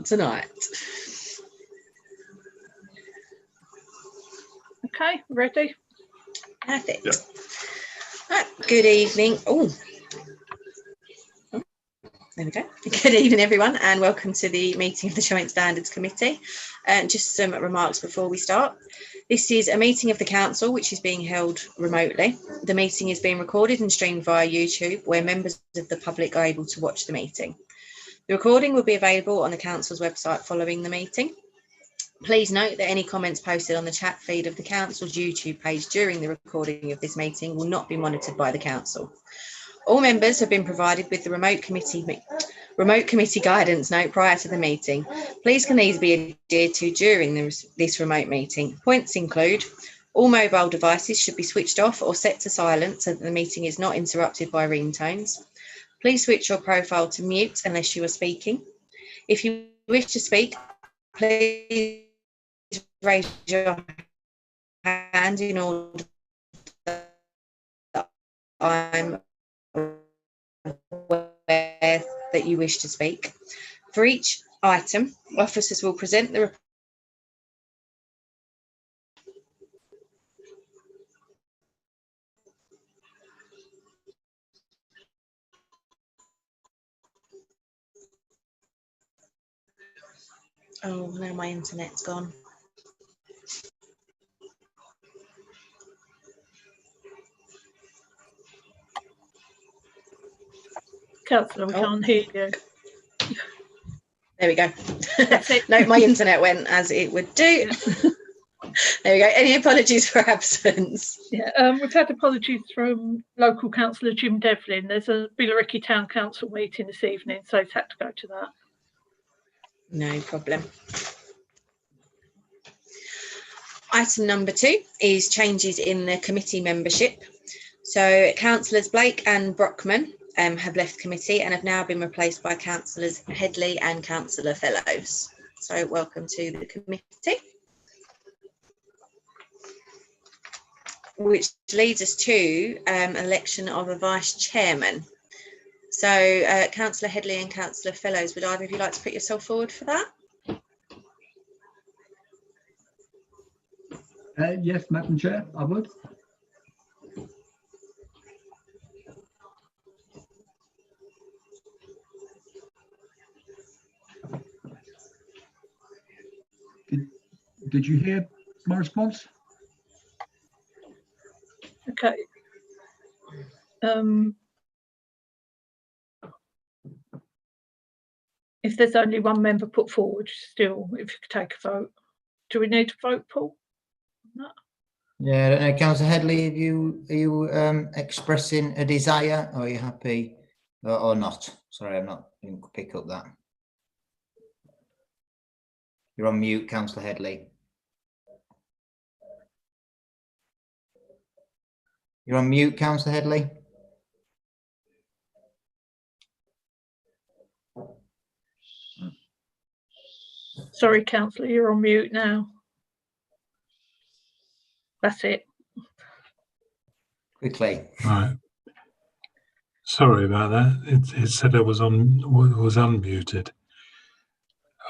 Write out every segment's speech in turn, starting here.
tonight. Okay, ready? Perfect. Yep. Right, good evening. There we go. Good evening, everyone, and welcome to the meeting of the Joint Standards Committee. Just some remarks before we start. This is a meeting of the Council which is being held remotely. The meeting is being recorded and streamed via YouTube, where members of the public are able to watch the meeting. The recording will be available on the Council's website following the meeting. Please note that any comments posted on the chat feed of the Council's YouTube page during the recording of this meeting will not be monitored by the Council. All members have been provided with the remote committee guidance note prior to the meeting. Please can these be adhered to during this remote meeting. Points include all mobile devices should be switched off or set to silent so that the meeting is not interrupted by ringtones. Please switch your profile to mute unless you are speaking. If you wish to speak, please raise your hand in order that I'm aware that you wish to speak. For each item, officers will present the report. Oh, now my internet's gone. Councillor, we can't hear you. There we go. That's it. No, my internet went as it would do. There we go. Any apologies for absence? Yeah, we've had apologies from local councillor Jim Devlin. There's a Billericay Town Council meeting this evening, so he's had to go to that. No problem. Item number 2 is changes in the committee membership. So Councillors Blake and Brockman have left committee and have now been replaced by Councillors Headley and Councillor Fellows. So welcome to the committee. Which leads us to election of a vice chairman. So Councillor Headley and Councillor Fellows, would either of you like to put yourself forward for that? Yes, Madam Chair, I would. Did you hear my response? Okay. If there's only one member put forward, still, if you could take a vote. Do we need to vote, Paul? No. Yeah, I don't know, Councillor Headley, are you expressing a desire, or are you happy, or not? Sorry, didn't pick up that. You're on mute, Councillor Headley. You're on mute, Councillor Headley. Sorry, Councillor, you're on mute now. That's it. Quickly. Right. Sorry about that. It said I was unmuted.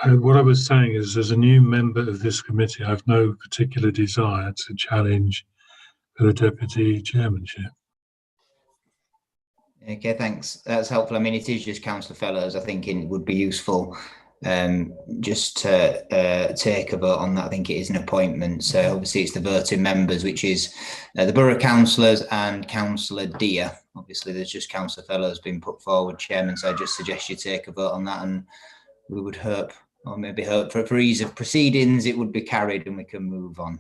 What I was saying is, as a new member of this committee, I have no particular desire to challenge for the deputy chairmanship. Okay, thanks. That's helpful. I mean, it is just Councillor Fellows. I think it would be useful just to take a vote on that. I think it is an appointment. So obviously it's the voting members, which is the borough councillors and Councillor Deer. Obviously there's just Councillor Fellows been put forward chairman. So I just suggest you take a vote on that, and we would hope, or maybe hope for ease of proceedings, it would be carried and we can move on.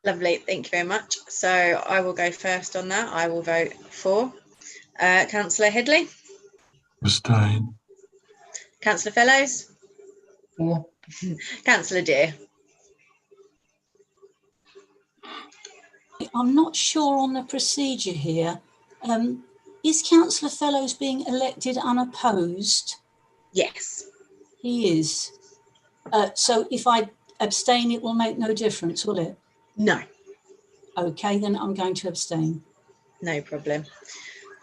Lovely, thank you very much. So I will go first on that. I will vote for. Councillor Headley? Abstain. Councillor Fellows? For. Councillor Deer? I'm not sure on the procedure here. Is Councillor Fellows being elected unopposed? Yes. He is. So if I abstain, it will make no difference, will it? No. Okay, then I'm going to abstain. No problem.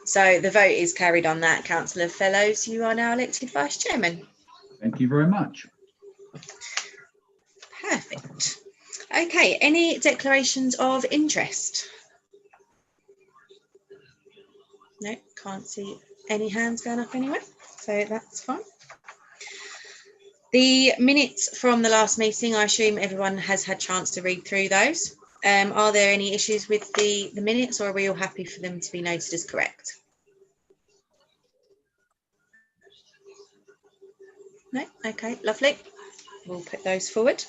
So the vote is carried on that. Councillor Fellows, you are now elected vice chairman. Thank you very much. Perfect. Okay, any declarations of interest? No, can't see any hands going up anywhere, so that's fine. The minutes from the last meeting, I assume everyone has had chance to read through those. Are there any issues with the minutes, or are we all happy for them to be noted as correct? No? Okay, lovely. We'll put those forward.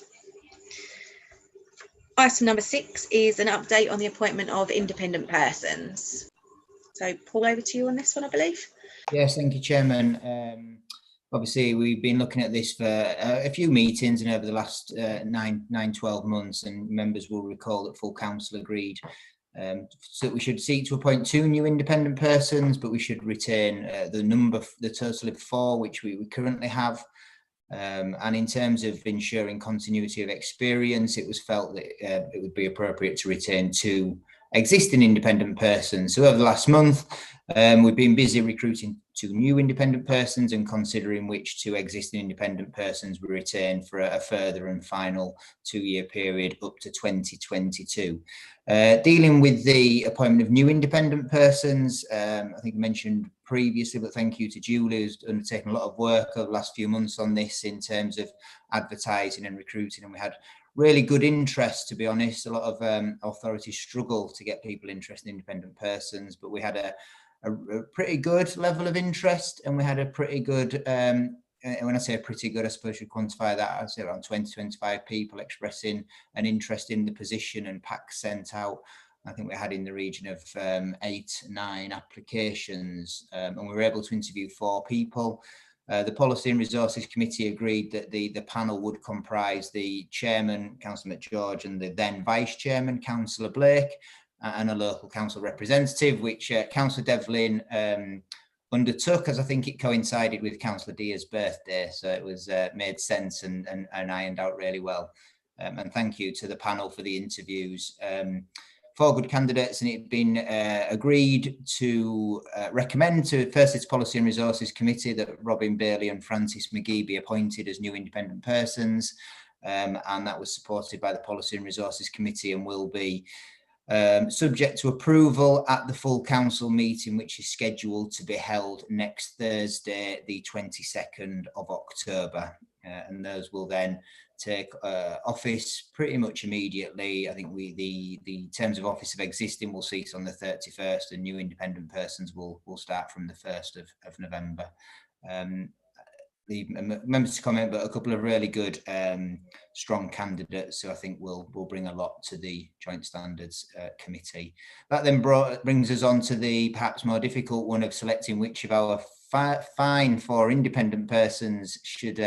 Item number 6 is an update on the appointment of independent persons. So Paul, over to you on this one, I believe. Yes, thank you, Chairman. Obviously, we've been looking at this for a few meetings and over the last 12 months, and members will recall that full council agreed so we should seek to appoint 2 new independent persons, but we should retain the total of 4, which we currently have. And in terms of ensuring continuity of experience, it was felt that it would be appropriate to retain 2 existing independent persons. So over the last month, we've been busy recruiting 2 new independent persons and considering which 2 existing independent persons we retain for a further and final 2-year period up to 2022. Dealing with the appointment of new independent persons, I think I mentioned previously, but thank you to Julie, who's undertaken a lot of work over the last few months on this in terms of advertising and recruiting, and we had really good interest, to be honest. A lot of authorities struggle to get people interested in independent persons, but we had a pretty good level of interest, and we had a pretty good, and when I say pretty good, I suppose you quantify that, I'd say around 20-25 people expressing an interest in the position and packs sent out. I think we had in the region of 8-9 applications, and we were able to interview 4 people. The Policy and Resources Committee agreed that the panel would comprise the chairman, Councillor McGeorge, and the then vice chairman, Councillor Blake, and a local council representative, which Councillor Devlin undertook, as I think it coincided with Councillor Deer's birthday, so it was made sense and ironed out really well. And thank you to the panel for the interviews. 4 good candidates, and it had been agreed to recommend to first its Policy and Resources Committee that Robin Bailey and Francis McGee be appointed as new independent persons, and that was supported by the Policy and Resources Committee and will be subject to approval at the full council meeting, which is scheduled to be held next Thursday, the 22nd of October. And those will then take office pretty much immediately. I think the terms of office of existing will cease on the 31st, and new independent persons will start from the 1st of November. The members to comment, but a couple of really good, strong candidates who I think will bring a lot to the Joint Standards Committee. That then brings us on to the perhaps more difficult one of selecting which of our fine 4 independent persons should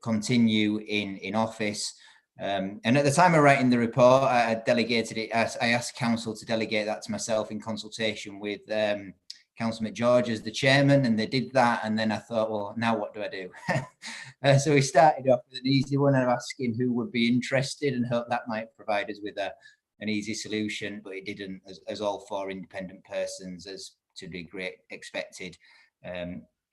continue in office. And at the time of writing the report, I delegated it. I asked council to delegate that to myself in consultation with Councillor McGeorge as the chairman, and they did that. And then I thought, well, now what do I do? So we started off with an easy one of asking who would be interested, and hope that might provide us with an easy solution, but it didn't, as all 4 independent persons, as to be expected,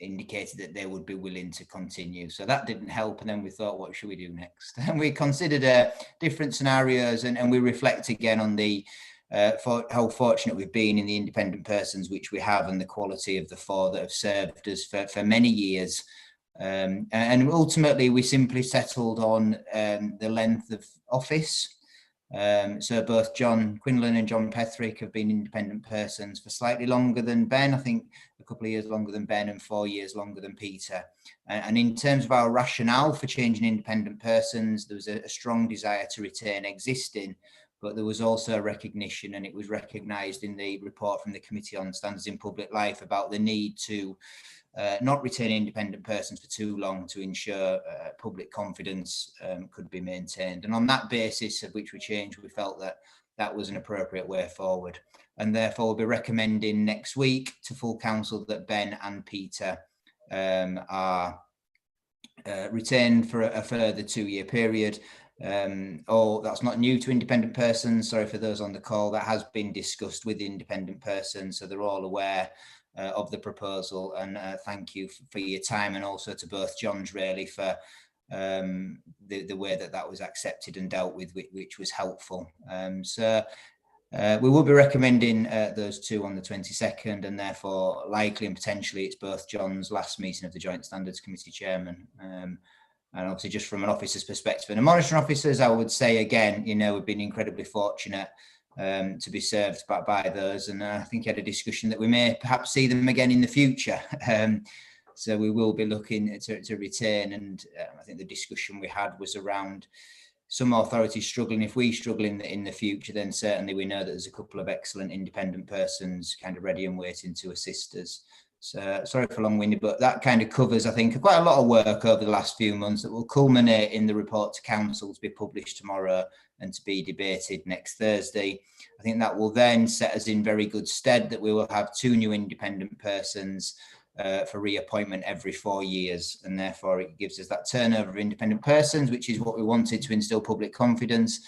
indicated that they would be willing to continue. So that didn't help, and then we thought, what should we do next? And we considered different scenarios, and we reflect again on the for how fortunate we've been in the independent persons which we have, and the quality of the 4 that have served us for many years. And ultimately we simply settled on the length of office. So both John Quinlan and John Petherick have been independent persons for slightly longer than Ben, I think a couple of years longer than Ben and 4 years longer than Peter. And in terms of our rationale for changing independent persons, there was a strong desire to retain existing, but there was also a recognition, and it was recognised in the report from the Committee on Standards in Public Life, about the need to not retain independent persons for too long to ensure public confidence could be maintained. And on that basis of which we changed, we felt that that was an appropriate way forward. And therefore we'll be recommending next week to full council that Ben and Peter are retained for a further 2-year period. That's not new to independent persons. Sorry for those on the call. That has been discussed with independent persons, so they're all aware of the proposal, and thank you for your time, and also to both Johns really for the way that was accepted and dealt with, which was helpful. We will be recommending those two on the 22nd, and therefore likely and potentially it's both John's last meeting of the Joint Standards Committee Chairman. And obviously just from an officer's perspective and the monitoring officers, I would say again, you know, we've been incredibly fortunate to be served by those, and I think you had a discussion that we may perhaps see them again in the future. So we will be looking to retain, and I think the discussion we had was around some authorities struggling. If we struggle in the future, then certainly we know that there's a couple of excellent independent persons kind of ready and waiting to assist us. So sorry for long-winded, but that kind of covers, I think, quite a lot of work over the last few months that will culminate in the report to council to be published tomorrow and to be debated next Thursday. I think that will then set us in very good stead that we will have 2 new independent persons for reappointment every 4 years, and therefore it gives us that turnover of independent persons, which is what we wanted to instill public confidence,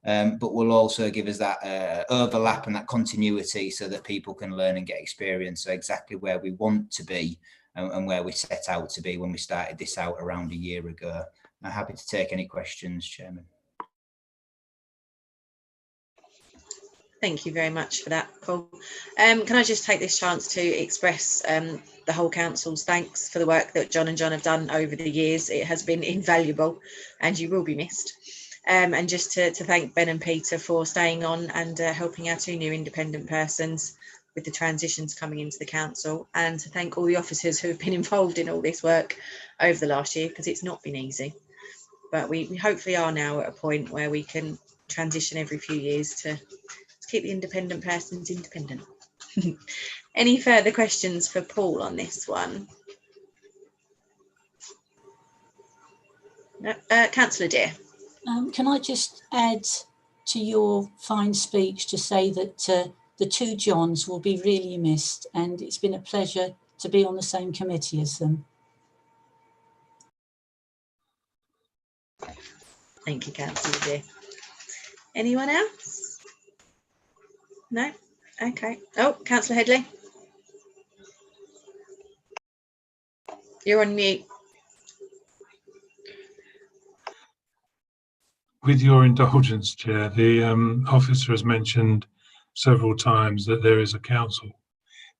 but will also give us that overlap and that continuity so that people can learn and get experience, so exactly where we want to be and where we set out to be when we started this out around a year ago. I'm happy to take any questions, Chairman. Thank you very much for that, Paul. Can I just take this chance to express the whole council's thanks for the work that John and John have done over the years. It has been invaluable and you will be missed. And just to thank Ben and Peter for staying on and helping our 2 new independent persons with the transitions coming into the council, and to thank all the officers who have been involved in all this work over the last year, because it's not been easy. But we hopefully are now at a point where we can transition every few years to keep the independent persons independent. Any further questions for Paul on this one? No. Councillor Dear. Can I just add to your fine speech to say that the 2 Johns will be really missed, and it's been a pleasure to be on the same committee as them. Thank you, Councillor Dear. Anyone else? No? Okay. Oh, Councillor Headley. You're on mute. With your indulgence, Chair, the officer has mentioned several times that there is a council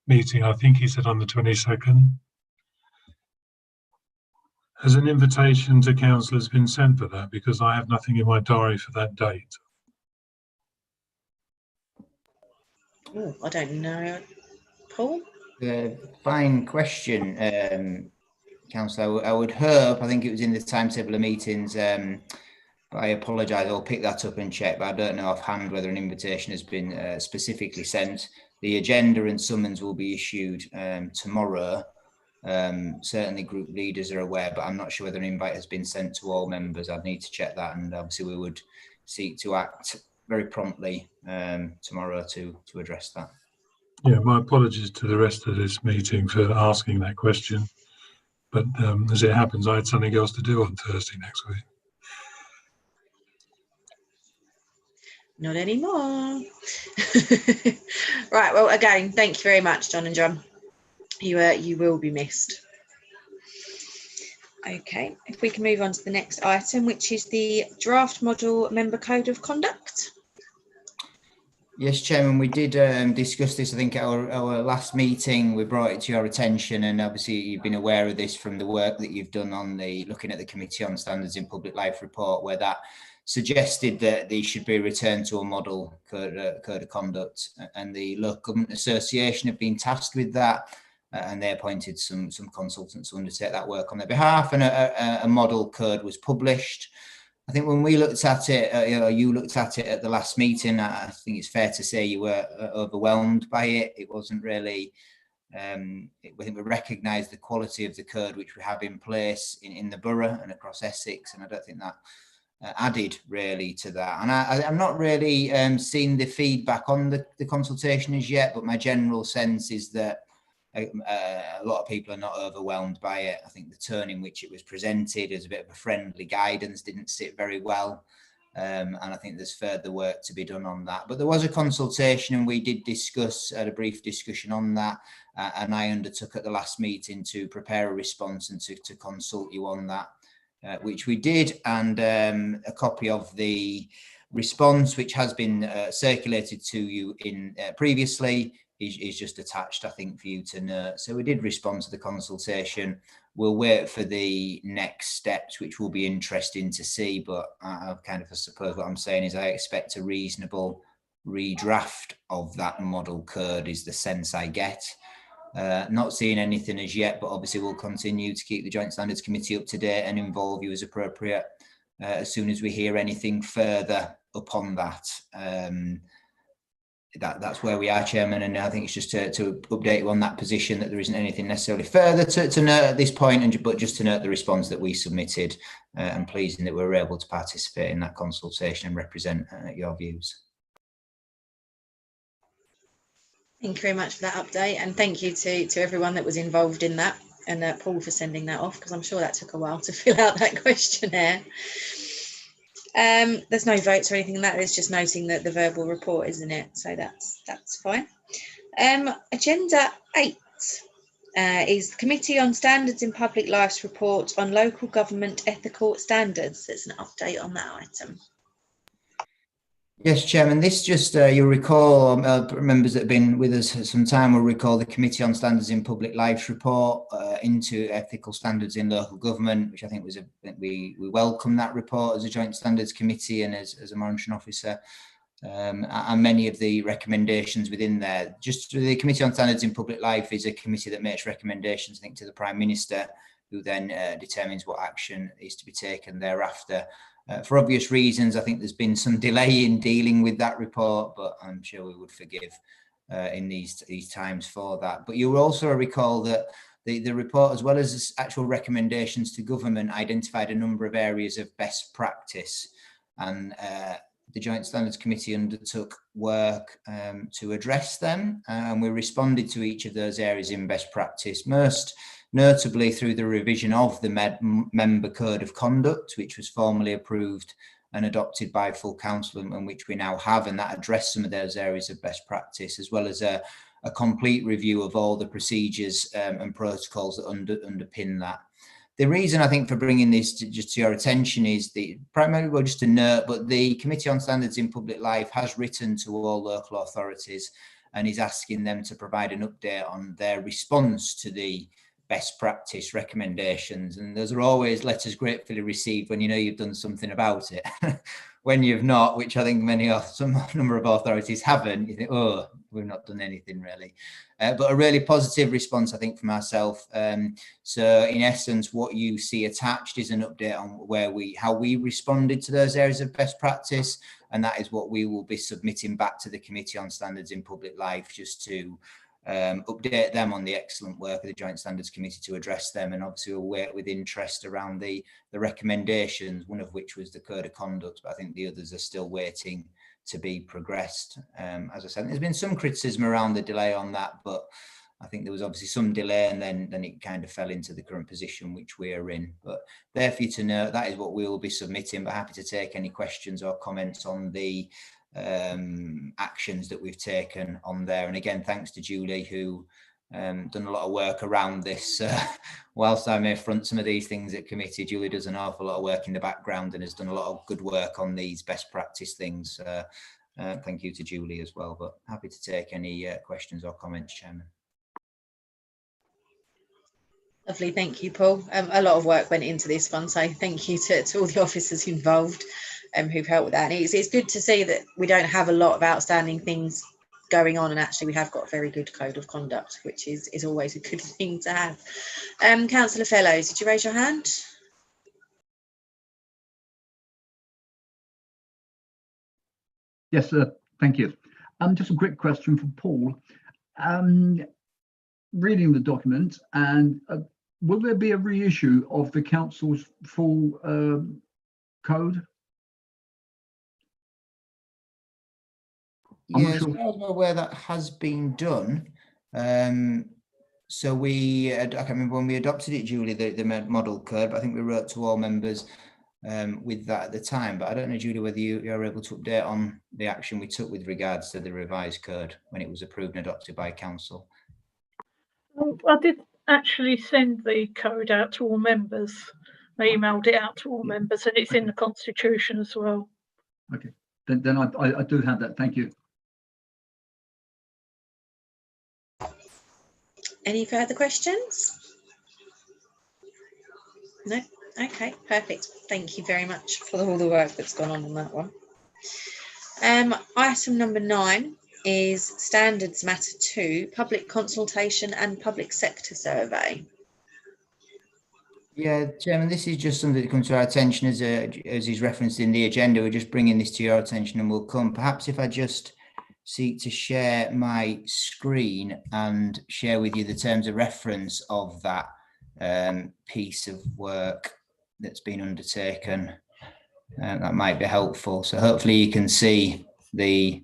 meeting. I think he said on the 22nd. Has an invitation to councillors been sent for that? Because I have nothing in my diary for that date. Oh, I don't know. Paul? Fine question, Councillor. I would hope, I think it was in the timetable of meetings, but I apologise, I'll pick that up and check, but I don't know offhand whether an invitation has been specifically sent. The agenda and summons will be issued tomorrow. Certainly group leaders are aware, but I'm not sure whether an invite has been sent to all members. I'd need to check that, and obviously we would seek to act very promptly tomorrow to address that. Yeah, my apologies to the rest of this meeting for asking that question, but as it happens, I had something else to do on Thursday next week. Not anymore. Right, well, again, thank you very much, John and John. You will be missed. Okay, if we can move on to the next item, which is the draft model member code of conduct. Yes, Chairman, we did discuss this, I think, at our last meeting. We brought it to your attention, and obviously you've been aware of this from the work that you've done on looking at the Committee on Standards in Public Life report, where that suggested that they should be returned to a model code of conduct, and the Local Government Association have been tasked with that, and they appointed some consultants to undertake that work on their behalf, and a model code was published. I think when we looked at it, you looked at it at the last meeting, I think it's fair to say you were overwhelmed by it. It wasn't really, I think we recognised the quality of the code which we have in place in the borough and across Essex, and I don't think that added really to that. And I'm not really seeing the feedback on the consultation as yet, but my general sense is that a lot of people are not overwhelmed by it. I think the tone in which it was presented as a bit of a friendly guidance didn't sit very well. And I think there's further work to be done on that. But there was a consultation, and we did had a brief discussion on that. And I undertook at the last meeting to prepare a response and to consult you on that, which we did. And a copy of the response, which has been circulated to you in previously, is just attached, I think, for you to note. So we did respond to the consultation. We'll wait for the next steps, which will be interesting to see. But I suppose what I'm saying is I expect a reasonable redraft of that model code is the sense I get. Not seeing anything as yet, but obviously we'll continue to keep the Joint Standards Committee up to date and involve you as appropriate as soon as we hear anything further upon that. That's where we are, Chairman, and I think it's just to update you on that position, that there isn't anything necessarily further to note at this point, but just to note the response that we submitted, and pleasing that we were able to participate in that consultation and represent your views. Thank you very much for that update, and thank you to everyone that was involved in that, and Paul for sending that off, because I'm sure that took a while to fill out that questionnaire. There's no votes or anything in that. It's just noting that the verbal report, isn't it? So that's fine. Agenda 8 is the Committee on Standards in Public Life's report on local government ethical standards. There's an update on that item. Yes, Chairman, this just, you'll recall, members that have been with us for some time will recall the Committee on Standards in Public Life's report into ethical standards in local government, which I think was we welcome that report as a Joint Standards Committee and as a monitoring officer, and many of the recommendations within there. Just the Committee on Standards in Public Life is a committee that makes recommendations, I think, to the Prime Minister, who then determines what action is to be taken thereafter. For obvious reasons, I think there's been some delay in dealing with that report, but I'm sure we would forgive in these times for that. But you will also recall that the report, as well as actual recommendations to government, identified a number of areas of best practice, and the Joint Standards Committee undertook work to address them, and we responded to each of those areas in best practice, most notably through the revision of the Member Code of Conduct, which was formally approved and adopted by full council, and which we now have, and that addressed some of those areas of best practice, as well as a complete review of all the procedures and protocols that underpin that. The reason I think for bringing this just to your attention is primarily, well, just to note, but the Committee on Standards in Public Life has written to all local authorities and is asking them to provide an update on their response to the best practice recommendations, and those are always letters gratefully received when you know you've done something about it. When you've not, which I think some number of authorities haven't, you think, oh, we've not done anything really. But a really positive response, I think, from ourselves. So in essence, what you see attached is an update on how we responded to those areas of best practice, and that is what we will be submitting back to the Committee on Standards in Public Life, just to update them on the excellent work of the Joint Standards Committee to address them. And obviously we'll wait with interest around the recommendations, one of which was the Code of Conduct, but I think the others are still waiting to be progressed. As I said, there's been some criticism around the delay on that, but I think there was obviously some delay, and then it kind of fell into the current position which we're in. But there for you to know, that is what we will be submitting, but happy to take any questions or comments on the actions that we've taken on there. And again, thanks to Julie, who done a lot of work around this. Whilst I may front some of these things at committee, Julie does an awful lot of work in the background and has done a lot of good work on these best practice things. Thank you to Julie as well, but happy to take any questions or comments, Chairman. Lovely, thank you, Paul. A lot of work went into this one, so thank you to all the officers involved who've helped with that. And it's good to see that we don't have a lot of outstanding things going on, and actually we have got a very good code of conduct, which is always a good thing to have. Councillor Fellows, did you raise your hand? Yes, thank you. Just a quick question for Paul. Reading the document, and will there be a reissue of the council's full code? Yes, as far as I'm aware, that has been done. So I can't remember when we adopted it, Julie, the model code, but I think we wrote to all members with that at the time. But I don't know, Julie, whether you're able to update on the action we took with regards to the revised code when it was approved and adopted by council. I did actually send the code out to all members. I emailed it out to all members, and it's in the constitution as well. Okay, then I do have that. Thank you. Any further questions? No? Okay, perfect. Thank you very much for all the work that's gone on that one. Item number 9 is Standards Matter 2, Public Consultation and Public Sector Survey. Yeah, Chairman, this is just something that comes to our attention as is referenced in the agenda. We're just bringing this to your attention and we'll come. Perhaps if I just seek to share my screen and share with you the terms of reference of that piece of work that's been undertaken, that might be helpful. So hopefully you can see the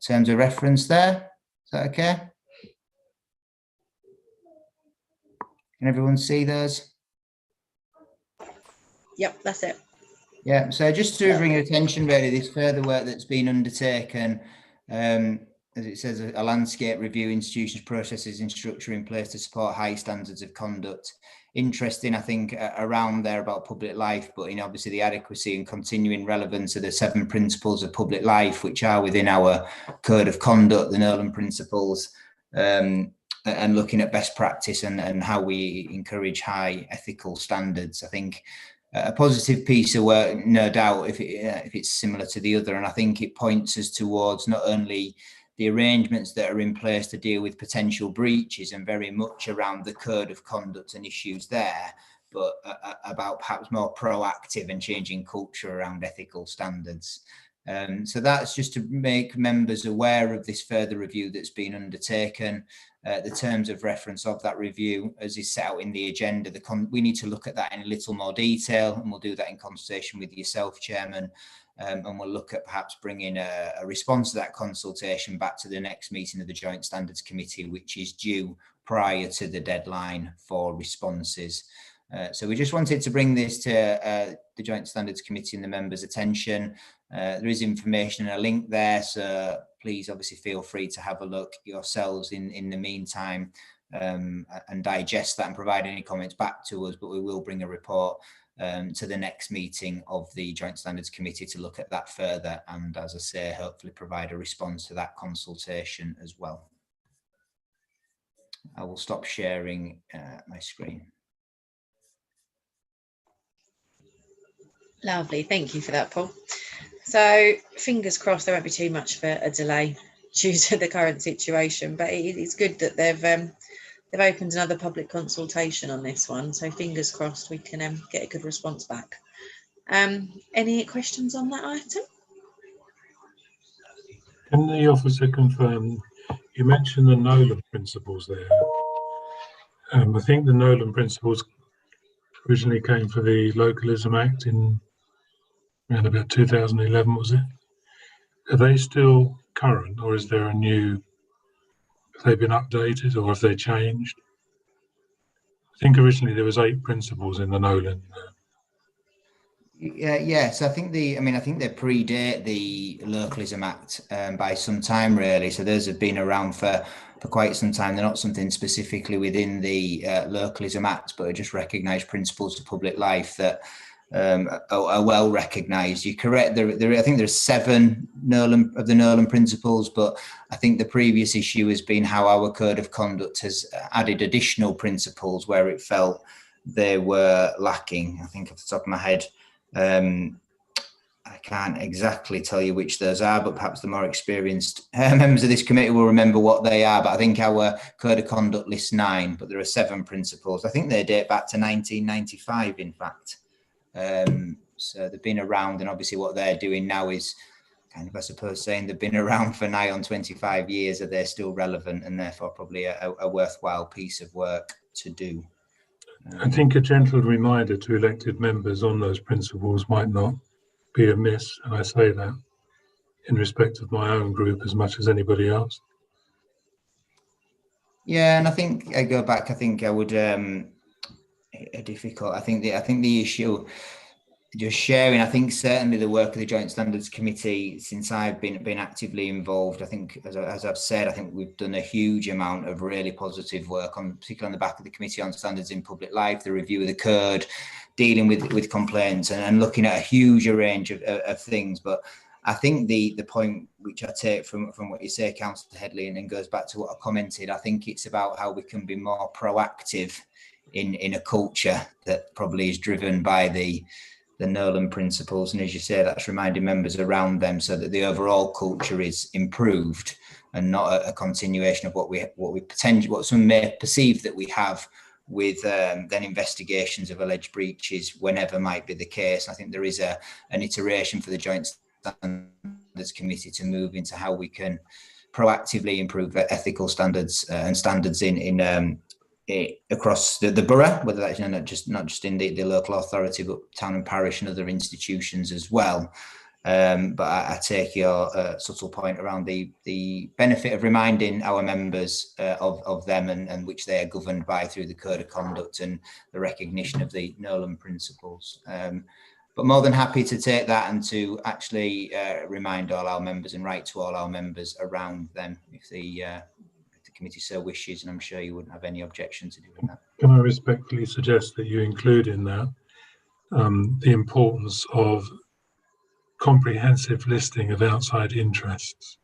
terms of reference there. Is that okay? Can everyone see those? Yep, that's it. Yeah, so just to bring your attention really, this further work that's been undertaken, as it says, a landscape review, institutions, processes and structure in place to support high standards of conduct. Interesting, I think, around there about public life, but obviously the adequacy and continuing relevance of the 7 principles of public life, which are within our code of conduct, the Nolan principles, and looking at best practice and how we encourage high ethical standards. I think a positive piece of work, no doubt, if it's similar to the other, and I think it points us towards not only the arrangements that are in place to deal with potential breaches and very much around the code of conduct and issues there, but about perhaps more proactive and changing culture around ethical standards. So that's just to make members aware of this further review that's been undertaken. The terms of reference of that review, as is set out in the agenda, we need to look at that in a little more detail, and we'll do that in consultation with yourself, Chairman, and we'll look at perhaps bringing a response to that consultation back to the next meeting of the Joint Standards Committee, which is due prior to the deadline for responses. So we just wanted to bring this to the Joint Standards Committee and the members' attention. There is information and a link there, so please obviously feel free to have a look yourselves in the meantime and digest that and provide any comments back to us, but we will bring a report to the next meeting of the Joint Standards Committee to look at that further and, as I say, hopefully provide a response to that consultation as well. I will stop sharing my screen. Lovely, thank you for that, Paul. So fingers crossed there won't be too much of a delay due to the current situation, but it's good that they've opened another public consultation on this one, so fingers crossed we can get a good response back. Any questions on that item? Can the officer confirm, you mentioned the Nolan principles there. I think the Nolan principles originally came for the Localism Act in around about 2011, was it? Are they still current, or is there a new, have they been updated or have they changed? I think originally there was 8 principles in the Nolan. Yes, I think they predate the Localism Act by some time, really. So those have been around for quite some time. They're not something specifically within the Localism Act, but are just recognised principles of public life that are well recognised. You're correct. I think there's 7 of the Nolan principles, but I think the previous issue has been how our code of conduct has added additional principles where it felt they were lacking. I think off the top of my head, I can't exactly tell you which those are, but perhaps the more experienced members of this committee will remember what they are. But I think our code of conduct lists 9, but there are 7 principles. I think they date back to 1995, in fact. So they've been around, and obviously what they're doing now is kind of, I suppose, saying they've been around for nigh on 25 years, that they're still relevant and therefore probably a worthwhile piece of work to do. I think a gentle reminder to elected members on those principles might not be amiss, and I say that in respect of my own group as much as anybody else. Yeah, and I think I go back. I think I would difficult. I think the issue just sharing, I think certainly the work of the Joint Standards Committee, since I've been actively involved, I think, as I've said, I think we've done a huge amount of really positive work, particularly on the back of the Committee on Standards in Public Life, the review of the code, dealing with complaints and looking at a huge range of things. But I think the point which I take from what you say, Councillor Headley, and then goes back to what I commented, I think it's about how we can be more proactive in a culture that probably is driven by the Nolan principles, and as you say, that's reminding members around them so that the overall culture is improved and not a continuation of what some may perceive that we have with then investigations of alleged breaches whenever might be the case. I think there is an iteration for the Joint Standards Committee to move into how we can proactively improve ethical standards and standards in across the borough, whether that's not just in the local authority, but town and parish and other institutions as well. But I take your subtle point around the benefit of reminding our members of them and which they are governed by through the Code of Conduct and the recognition of the Nolan principles. But more than happy to take that and to actually remind all our members and write to all our members around them if the committee so wishes, and I'm sure you wouldn't have any objection to doing that. Can I respectfully suggest that you include in that the importance of comprehensive listing of outside interests?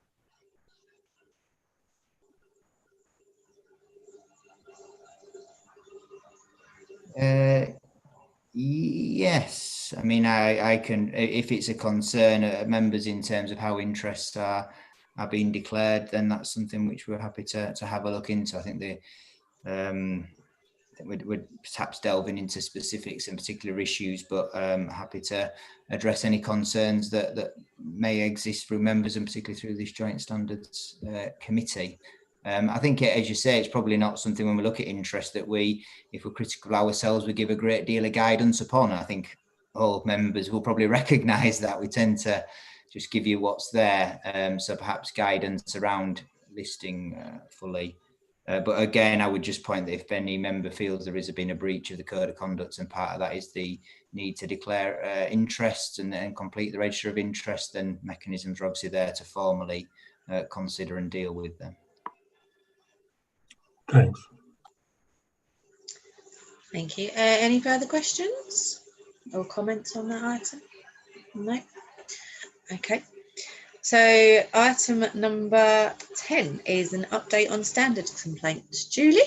Yes, I mean, I can, if it's a concern members in terms of how interests are being declared, then that's something which we're happy to have a look into. I think we're perhaps delving into specifics and particular issues, but happy to address any concerns that may exist through members and particularly through this Joint Standards Committee. I think, as you say, it's probably not something when we look at interest that if we're critical of ourselves, we give a great deal of guidance upon. I think all members will probably recognise that we tend to just give you what's there. So perhaps guidance around listing fully. But again, I would just point that if any member feels there has been a breach of the Code of Conduct, and part of that is the need to declare interests and complete the register of interest, then mechanisms are obviously there to formally consider and deal with them. Thanks. Thank you. Any further questions or comments on that item? No. Okay. So item number 10 is an update on standards complaints. Julie?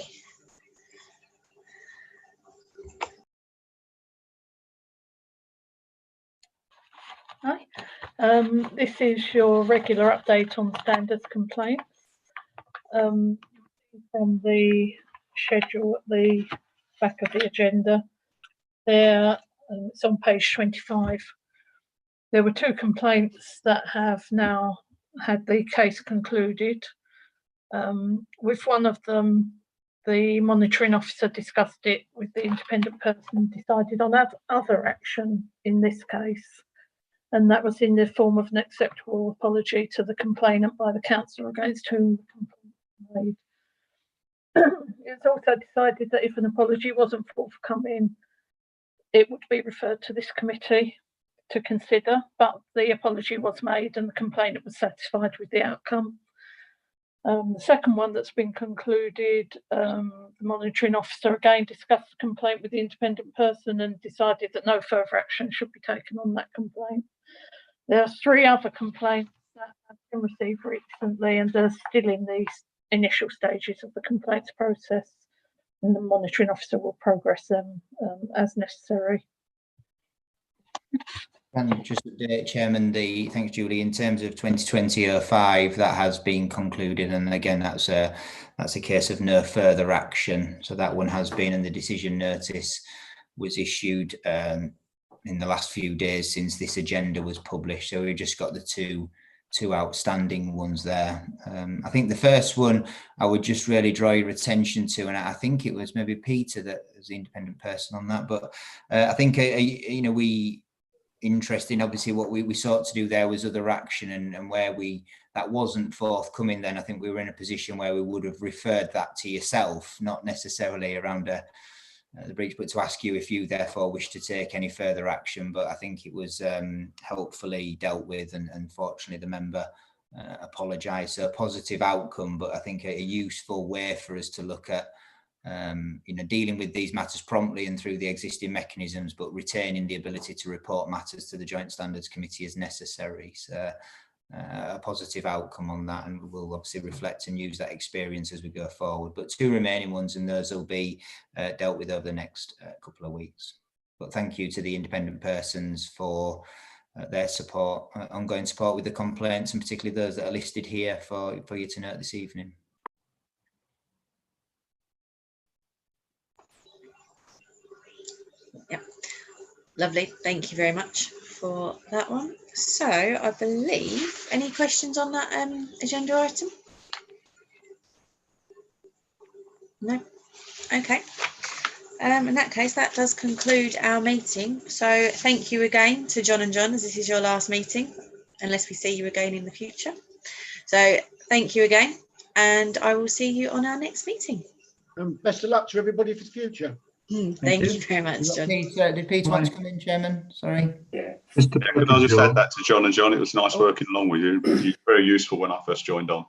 Hi. This is your regular update on standards complaints. From the schedule at the back of the agenda there, it's on page 25. There were 2 complaints that have now had the case concluded. With one of them, the monitoring officer discussed it with the independent person and decided on other action in this case. And that was in the form of an acceptable apology to the complainant by the councillor against whom the complaint was made. It was also decided that if an apology wasn't forthcoming, it would be referred to this committee to consider, but the apology was made and the complainant was satisfied with the outcome. The second one that's been concluded, the monitoring officer again discussed the complaint with the independent person and decided that no further action should be taken on that complaint. There are 3 other complaints that have been received recently and are still in the initial stages of the complaints process, and the monitoring officer will progress them as necessary. And just update, Chairman, thanks, Julie, in terms of 2020-05, that has been concluded, and again, that's a case of no further action. So that one has been, and the decision notice was issued in the last few days since this agenda was published. So we've just got the two outstanding ones there. I think the first one I would just really draw your attention to, and I think it was maybe Peter that was the independent person on that, but I think interesting, obviously what we sought to do there was other action, and where that wasn't forthcoming, then I think we were in a position where we would have referred that to yourself, not necessarily around the breach, but to ask you if you therefore wish to take any further action. But I think it was helpfully dealt with, and fortunately the member apologised. So a positive outcome, but I think a useful way for us to look at dealing with these matters promptly and through the existing mechanisms, but retaining the ability to report matters to the Joint Standards Committee as necessary. So a positive outcome on that, and we'll obviously reflect and use that experience as we go forward. But 2 remaining ones, and those will be dealt with over the next couple of weeks. But thank you to the independent persons for their support, ongoing support with the complaints, and particularly those that are listed here for you to note this evening. Yeah, lovely. Thank you very much for that one. So I believe, any questions on that agenda item? No. Okay. In that case, that does conclude our meeting. So thank you again to John and John, as this is your last meeting, unless we see you again in the future. So thank you again, and I will see you on our next meeting. Best of luck to everybody for the future. Thank you very much, John. Peter, did Peter want to come in, Chairman? Sorry. Yeah. Mr. Could I just Pepperjohn. add that to John and John? It was nice working along with you. You were very useful when I first joined on.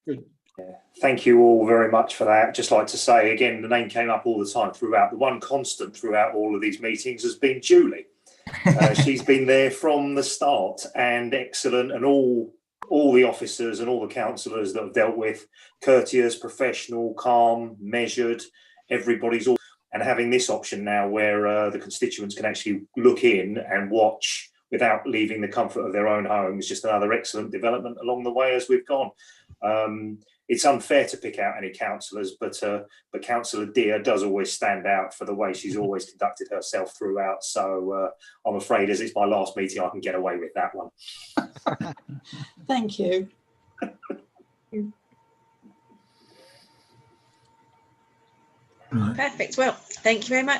Good. Yeah. Thank you all very much for that. Just like to say again, the name came up all the time throughout. The one constant throughout all of these meetings has been Julie. She's been there from the start, and excellent, and all the officers and all the councillors that I've dealt with, courteous, professional, calm, measured. Everybody's all, and having this option now where the constituents can actually look in and watch without leaving the comfort of their own home is just another excellent development along the way as we've gone. It's unfair to pick out any councillors, but Councillor Dear does always stand out for the way she's always conducted herself throughout. So I'm afraid, as it's my last meeting, I can get away with that one. Thank you. Perfect. Well, thank you very much.